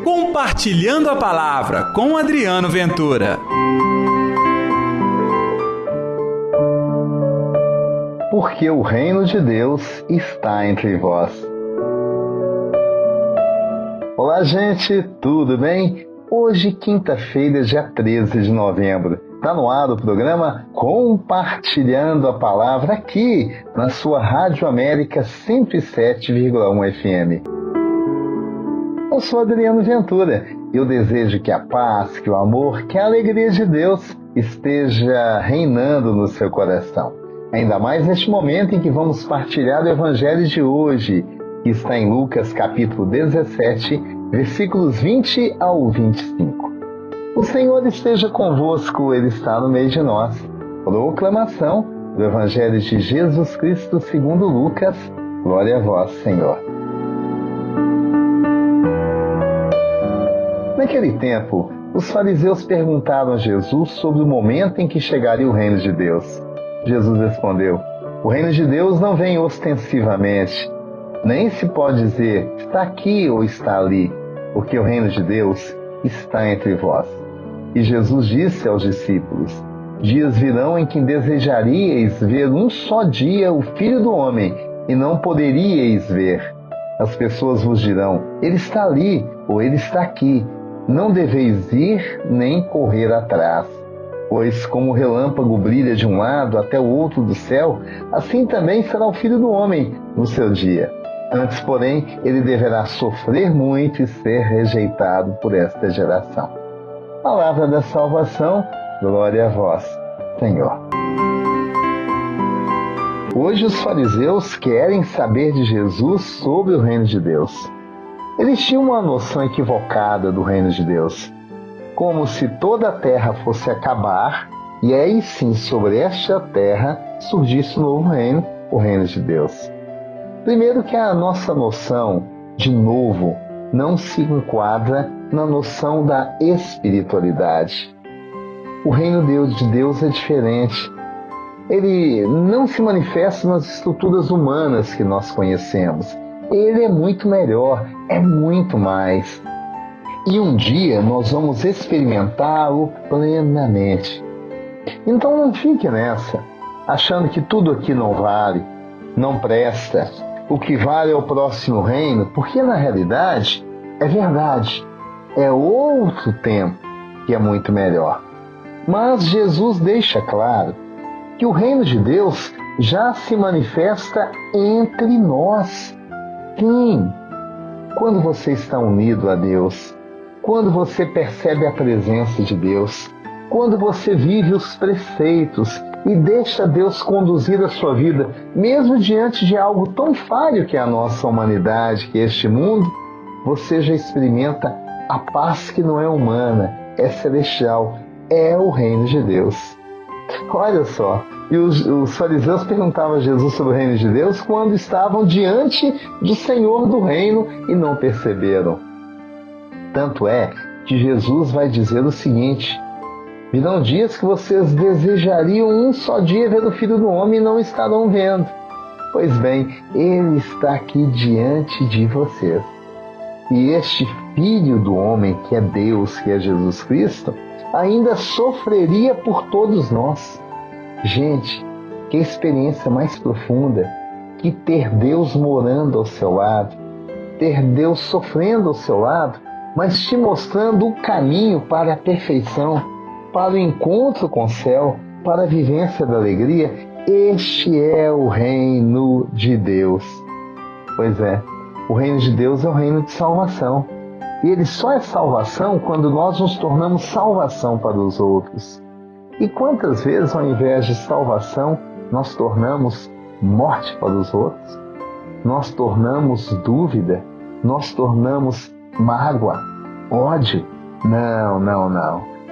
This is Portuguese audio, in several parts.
Compartilhando a Palavra com Adriano Ventura. Porque o reino de Deus está entre vós. Olá, gente, tudo bem? Hoje, quinta-feira, dia 13 de novembro. Está no ar o programa Compartilhando a Palavra aqui na sua Rádio América 107,1 FM. Eu sou Adriano Ventura. Eu desejo que a paz, que o amor, que a alegria de Deus esteja reinando no seu coração. Ainda mais neste momento em que vamos partilhar o Evangelho de hoje, que está em Lucas capítulo 17, versículos 20 ao 25. O Senhor esteja convosco, Ele está no meio de nós. Proclamação do Evangelho de Jesus Cristo segundo Lucas. Glória a vós, Senhor. Naquele tempo, os fariseus perguntaram a Jesus sobre o momento em que chegaria o reino de Deus. Jesus respondeu: o reino de Deus não vem ostensivamente, nem se pode dizer está aqui ou está ali, porque o reino de Deus está entre vós. E Jesus disse aos discípulos: dias virão em que desejaríeis ver um só dia o Filho do Homem, e não poderíeis ver. As pessoas vos dirão: ele está ali ou ele está aqui. Não deveis ir nem correr atrás. Pois como o relâmpago brilha de um lado até o outro do céu, assim também será o Filho do Homem no seu dia. Antes, porém, ele deverá sofrer muito e ser rejeitado por esta geração. Palavra da salvação, glória a vós, Senhor. Hoje os fariseus querem saber de Jesus sobre o reino de Deus. Eles tinham uma noção equivocada do reino de Deus, como se toda a terra fosse acabar e aí sim sobre esta terra surgisse um novo reino, o reino de Deus. Primeiro que a nossa noção de novo não se enquadra na noção da espiritualidade. O reino de Deus é diferente. Ele não se manifesta nas estruturas humanas que nós conhecemos. Ele é muito melhor, é muito mais. E um dia nós vamos experimentá-lo plenamente. Então não fique nessa, achando que tudo aqui não vale, não presta. O que vale é o próximo reino, porque na realidade é verdade. É outro tempo que é muito melhor. Mas Jesus deixa claro que o reino de Deus já se manifesta entre nós. Sim, quando você está unido a Deus, quando você percebe a presença de Deus, quando você vive os preceitos e deixa Deus conduzir a sua vida, mesmo diante de algo tão falho que é a nossa humanidade, que é este mundo, você já experimenta a paz que não é humana, é celestial, é o reino de Deus. Olha só, e os fariseus perguntavam a Jesus sobre o reino de Deus quando estavam diante do Senhor do reino e não perceberam. Tanto é que Jesus vai dizer o seguinte: virão dias que vocês desejariam um só dia ver o Filho do Homem e não estarão vendo. Pois bem, Ele está aqui diante de vocês. E este Filho do Homem, que é Deus, que é Jesus Cristo, ainda sofreria por todos nós. Gente, que experiência mais profunda que ter Deus morando ao seu lado, ter Deus sofrendo ao seu lado, mas te mostrando o caminho para a perfeição, para o encontro com o céu, para a vivência da alegria. Este é o reino de Deus. Pois é, o reino de Deus é o reino de salvação. E ele só é salvação quando nós nos tornamos salvação para os outros. E quantas vezes, ao invés de salvação, nós tornamos morte para os outros? Nós tornamos dúvida? Nós tornamos mágoa? Ódio? Não.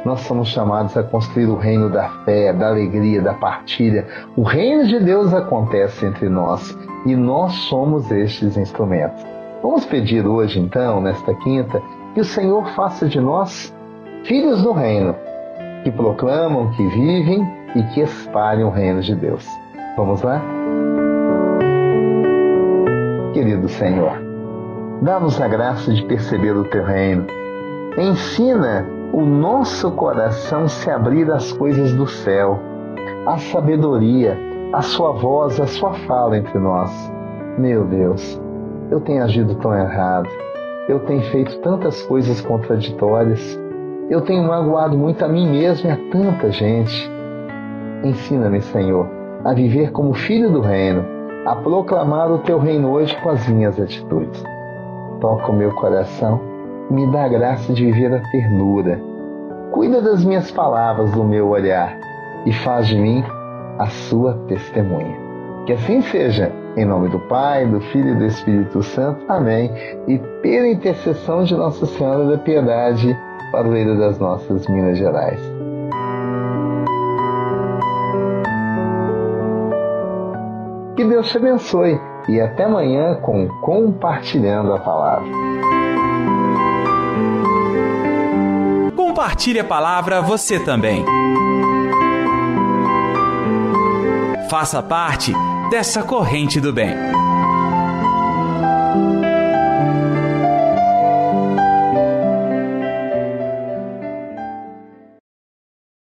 Nós somos chamados a construir o reino da fé, da alegria, da partilha. O reino de Deus acontece entre nós e nós somos estes instrumentos. Vamos pedir hoje, então, nesta quinta, que o Senhor faça de nós filhos do reino, que proclamam, que vivem e que espalham o reino de Deus. Vamos lá? Querido Senhor, dá-nos a graça de perceber o Teu reino. Ensina o nosso coração se abrir às coisas do céu, à sabedoria, à Sua voz, à Sua fala entre nós. Meu Deus, eu tenho agido tão errado, eu tenho feito tantas coisas contraditórias, eu tenho magoado muito a mim mesmo e a tanta gente. Ensina-me, Senhor, a viver como filho do reino, a proclamar o Teu reino hoje com as minhas atitudes. Toca o meu coração, me dá a graça de viver a ternura. Cuida das minhas palavras, do meu olhar, e faz de mim a Sua testemunha. Que assim seja, em nome do Pai, do Filho e do Espírito Santo. Amém. E pela intercessão de Nossa Senhora da Piedade, padroeira das nossas Minas Gerais. Que Deus te abençoe e até amanhã com Compartilhando a Palavra. Compartilhe a palavra você também. Faça parte dessa corrente do bem.